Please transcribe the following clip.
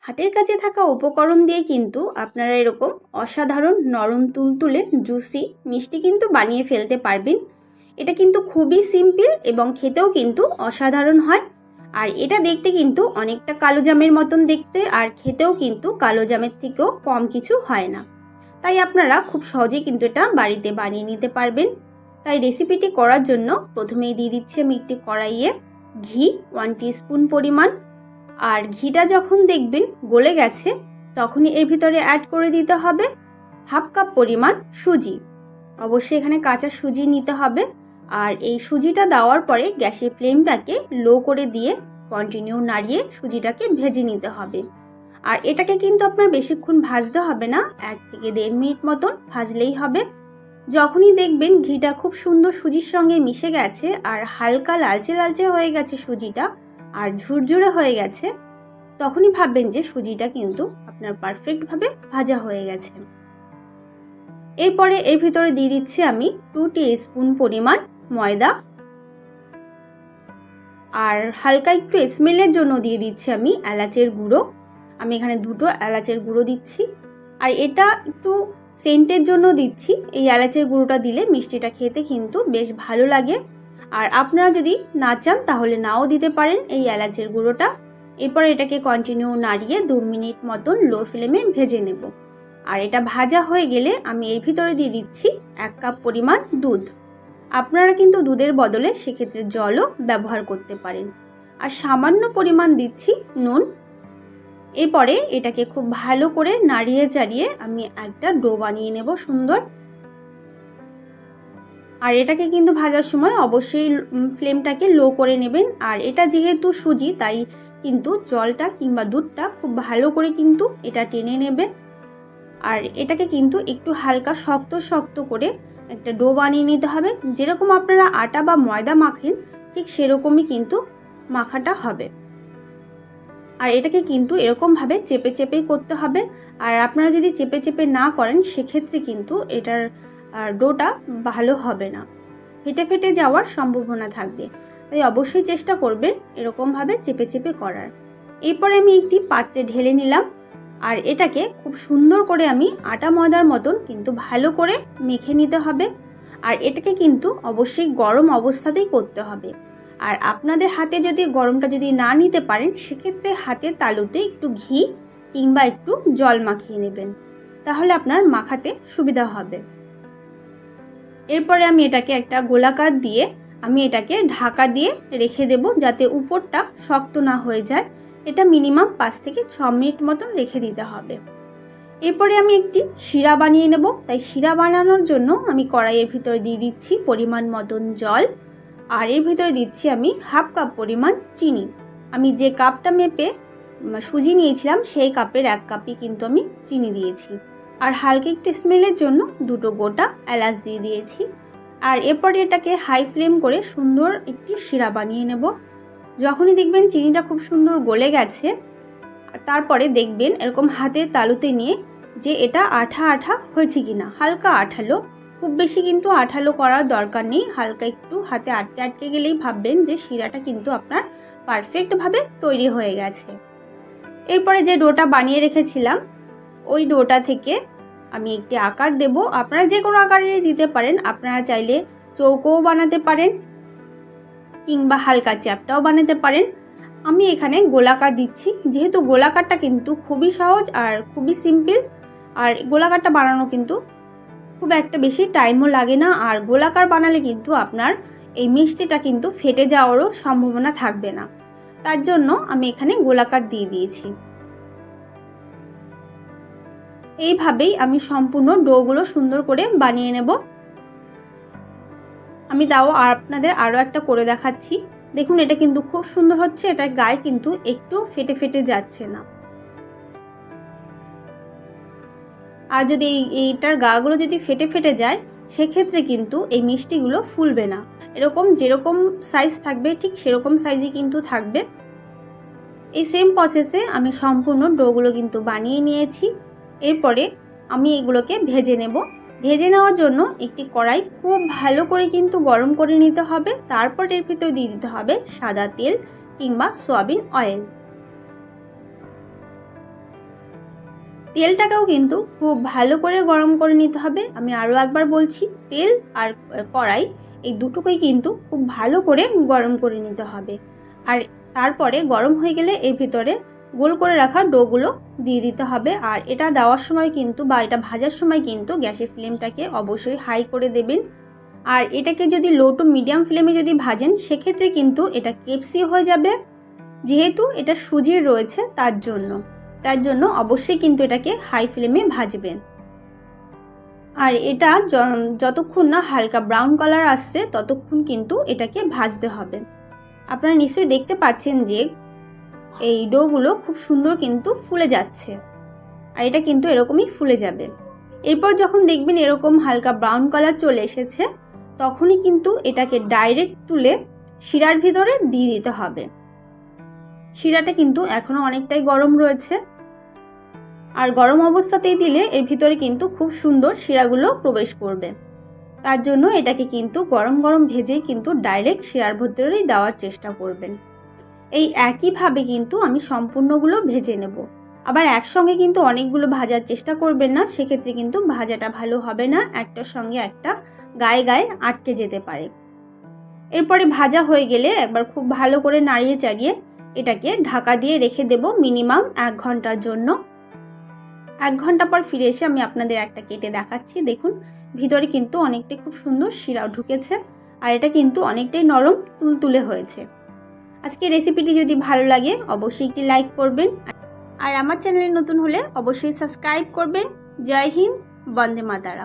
হাতের কাছে থাকা উপকরণ দিয়ে কিন্তু আপনারা এরকম অসাধারণ নরম তুলতুলে জুসি মিষ্টি কিন্তু বানিয়ে ফেলতে পারবেন। এটা কিন্তু খুবই সিম্পল এবং খেতেও কিন্তু অসাধারণ হয়। আর এটা দেখতে কিন্তু অনেকটা কালো জামের মতন দেখতে, আর খেতেও কিন্তু কালো জামের থেকেও কম কিছু হয় না। তাই আপনারা খুব সহজেই কিন্তু এটা বাড়িতে বানিয়ে নিতে পারবেন। তাই রেসিপিটি করার জন্য প্রথমেই দিয়ে দিচ্ছি আমি একটি কড়াইয়ে ঘি 1 টিস্পুন পরিমাণ। আর ঘিটা যখন দেখবেন গলে গেছে তখনই এর ভিতরে অ্যাড করে দিতে হবে হাফ কাপ পরিমাণ সুজি। অবশ্যই এখানে কাঁচা সুজি নিতে হবে। আর এই সুজিটা দেওয়ার পরে গ্যাসের ফ্লেমটাকে লো করে দিয়ে কন্টিনিউ নাড়িয়ে সুজিটাকে ভেজে নিতে হবে। আর এটাকে কিন্তু আপনার বেশিক্ষণ ভাজতে হবে না, 1 থেকে 1.5 মিনিট মতন ভাজলেই হবে। যখনই দেখবেন ঘিটা খুব সুন্দর সুজির সঙ্গে মিশে গেছে আর হালকা লালচে লালচে হয়ে গেছে সুজিটা আর ঝুরঝুরে হয়ে গেছে, তখনই ভাববেন যে সুজিটা কিন্তু আপনার পারফেক্টভাবে ভাজা হয়ে গেছে। এরপরে এর ভিতরে দিয়ে দিচ্ছি আমি 2 টিস্পুন পরিমাণ ময়দা। আর হালকা একটু স্মেলের জন্য দিয়ে দিচ্ছি আমি এলাচের গুঁড়ো। আমি এখানে 2টো এলাচের গুঁড়ো দিচ্ছি। আর এটা একটু সেন্টের জন্য দিচ্ছি। এই এলাচের গুঁড়োটা দিলে মিষ্টিটা খেতে কিন্তু বেশ ভালো লাগে। আর আপনারা যদি না চান তাহলে নাও দিতে পারেন এই এলাচের গুঁড়োটা। এরপর এটাকে কন্টিনিউ নাড়িয়ে 2 মিনিট মতন লো ফ্লেমে ভেজে নেব। আর এটা ভাজা হয়ে গেলে আমি এর ভিতরে দিয়ে দিচ্ছি 1 কাপ পরিমাণ দুধ। আপনারা কিন্তু দুধের বদলে সেক্ষেত্রে জলও ব্যবহার করতে পারেন। আর সামান্য পরিমাণ দিচ্ছি নুন। এরপরে এটাকে খুব ভালো করে নাড়িয়ে চাড়িয়ে আমি একটা ডো বানিয়ে নেব সুন্দর। আর এটাকে কিন্তু ভাজার সময় অবশ্যই ফ্লেমটাকে লো করে নেবেন। আর এটা যেহেতু সুজি তাই কিন্তু জলটা কিংবা দুধটা খুব ভালো করে কিন্তু এটা টেনে নেবে। আর এটাকে কিন্তু একটু হালকা শক্ত শক্ত করে একটা ডো বানিয়ে নিতে হবে। যেরকম আপনারা আটা বা ময়দা মাখেন ঠিক সেরকমই কিন্তু মাখাটা হবে। আর এটাকে কিন্তু এরকমভাবে চেপে চেপেই করতে হবে। আর আপনারা যদি চেপে চেপে না করেন সেক্ষেত্রে কিন্তু এটার ডোটা ভালো হবে না, ফেটে ফেটে যাওয়ার সম্ভাবনা থাকবে। তাই অবশ্যই চেষ্টা করবেন এরকমভাবে চেপে চেপে করার। এরপরে আমি একটি পাত্রে ঢেলে নিলাম। আর এটাকে খুব সুন্দর করে আমি আটা ময়দার মতন কিন্তু ভালো করে মেখে নিতে হবে। আর এটাকে কিন্তু অবশ্যই গরম অবস্থাতেই করতে হবে। আর আপনাদের হাতে যদি গরমটা যদি না নিতে পারেন সেক্ষেত্রে হাতের তালুতে একটু ঘি কিংবা একটু জল মাখিয়ে নেবেন, তাহলে আপনার মাখাতে সুবিধা হবে। এরপরে আমি এটাকে একটা গোলাকার দিয়ে আমি এটাকে ঢাকা দিয়ে রেখে দেব যাতে উপরটা শক্ত না হয়ে যায়। এটা মিনিমাম 5 থেকে 6 মিনিট মতন রেখে দিতে হবে। এরপরে আমি একটি শিরা বানিয়ে নেব। তাই শিরা বানানোর জন্য আমি কড়াইয়ের ভিতরে দিয়ে দিচ্ছি পরিমাণ মতন জল। আর এর ভিতরে দিচ্ছি আমি হাফ কাপ পরিমাণ চিনি। আমি যে কাপটা মেপে সুজি নিয়েছিলাম সেই কাপের 1 কাপই কিন্তু আমি চিনি দিয়েছি। আর হালকা একটু স্মেলের জন্য 2টো গোটা এলাচ দিয়ে দিয়েছি। আর এরপরে এটাকে হাই ফ্লেম করে সুন্দর একটি শিরা বানিয়ে নেব। যখনই দেখবেন চিনিটা খুব সুন্দর গলে গেছে তারপরে দেখবেন এরকম হাতের তালুতে নিয়ে যে এটা আঠা আঠা হয়েছে কিনা, হালকা আঠালো, খুব বেশি কিন্তু আঠালো করার দরকার নেই। হালকা একটু হাতে আটকে আটকে গেলেই ভাববেন যে শিরাটা কিন্তু আপনার পারফেক্টভাবে তৈরি হয়ে গেছে। এরপরে যে ডোটা বানিয়ে রেখেছিলাম ওই ডোটা থেকে আমি একটি আকার দেব। আপনারা যে কোনো আকারেরই দিতে পারেন। আপনারা চাইলে চৌকোও বানাতে পারেন কিংবা হালকা চ্যাপটাও বানাতে পারেন। আমি এখানে গোলাকার দিচ্ছি, যেহেতু গোলাকারটা কিন্তু খুবই সহজ আর খুবই সিম্পল। আর গোলাকারটা বানানো কিন্তু খুব একটা বেশি টাইমও লাগে না। আর গোলাকার বানালে কিন্তু আপনার এই মিষ্টিটা কিন্তু ফেটে যাওয়ারও সম্ভাবনা থাকবে না। তার জন্য আমি এখানে গোলাকার দিয়ে দিয়েছি। এইভাবেই আমি সম্পূর্ণ ডোগুলো সুন্দর করে বানিয়ে নেব। আমি তাও আপনাদের আরও একটা করে দেখাচ্ছি। দেখুন এটা কিন্তু খুব সুন্দর হচ্ছে, এটার গায়ে কিন্তু একটু ফেটে ফেটে যাচ্ছে না। আর যদি এইটার গাগুলো যদি ফেটে ফেটে যায় সেক্ষেত্রে কিন্তু এই মিষ্টিগুলো ফুলবে না। এরকম যেরকম সাইজ থাকবে ঠিক সেরকম সাইজই কিন্তু থাকবে। এই সেম প্রসেসে আমি সম্পূর্ণ ডোগুলো কিন্তু বানিয়ে নিয়েছি। এরপরে আমি এগুলোকে ভেজে নেব। ভেজে নেওয়ার জন্য একটি কড়াই খুব ভালো করে কিন্তু গরম করে নিতে হবে। তারপর এর ভিতরে দিয়ে দিতে হবে সাদা তেল কিংবা সয়াবিন অয়েল। তেলটাকেও কিন্তু খুব ভালো করে গরম করে নিতে হবে। আমি আরও একবার বলছি, তেল আর কড়াই এই দুটোকেই কিন্তু খুব ভালো করে গরম করে নিতে হবে। আর তারপরে গরম হয়ে গেলে এর ভিতরে গোল করে রাখা ডোগুলো দিয়ে দিতে হবে। আর এটা দেওয়ার সময় কিন্তু বা এটা ভাজার সময় কিন্তু গ্যাসের ফ্লেমটাকে অবশ্যই হাই করে দেবেন। আর এটাকে যদি লো টু মিডিয়াম ফ্লেমে যদি ভাজেন সেক্ষেত্রে কিন্তু এটা ক্রিপসি হয়ে যাবে, যেহেতু এটা সুজির রয়েছে তার জন্য অবশ্যই কিন্তু এটাকে হাই ফ্লেমে ভাজবেন। আর এটা যতক্ষণ না হালকা ব্রাউন কালার আসছে ততক্ষণ কিন্তু এটাকে ভাজতে হবে। আপনারা নিশ্চয়ই দেখতে পাচ্ছেন যে এই ডোগুলো খুব সুন্দর কিন্তু ফুলে যাচ্ছে, আর এটা কিন্তু এরকমই ফুলে যাবে। এরপর যখন দেখবেন এরকম হালকা ব্রাউন কালার চলে এসেছে তখনই কিন্তু এটাকে ডাইরেক্ট তুলে শিরার ভিতরে দিয়ে দিতে হবে। শিরাটা কিন্তু এখনও অনেকটাই গরম রয়েছে, আর গরম অবস্থাতেই দিলে এর ভিতরে কিন্তু খুব সুন্দর শিরাগুলো প্রবেশ করবে। তার জন্য এটাকে কিন্তু গরম গরম ভেজেই কিন্তু ডাইরেক্ট শিরার ভিতরেই দেওয়ার চেষ্টা করবেন। এই একইভাবে কিন্তু আমি সম্পূর্ণগুলো ভেজে নেব। আবার একসঙ্গে কিন্তু অনেকগুলো ভাজার চেষ্টা করবেন না, সেক্ষেত্রে কিন্তু ভাজাটা ভালো হবে না, একটার সঙ্গে একটা গায়ে গায়ে আটকে যেতে পারে। এরপরে ভাজা হয়ে গেলে একবার খুব ভালো করে নাড়িয়ে চাড়িয়ে এটাকে ঢাকা দিয়ে রেখে দেব মিনিমাম 1 ঘন্টার জন্য। 1 ঘন্টা পর ফিরে এসে আমি আপনাদের একটা কেটে দেখাচ্ছি। দেখুন ভিতরে কিন্তু অনেকটাই খুব সুন্দর শিরাও ঢুকেছে, আর এটা কিন্তু অনেকটাই নরম তুলতুলে হয়েছে। আজকে রেসিপিটি যদি ভালো লাগে অবশ্যই একটি লাইক করবেন, আর আমার চ্যানেলে নতুন হলে অবশ্যই সাবস্ক্রাইব করবেন। জয় হিন্দ, বন্দে মাতরম।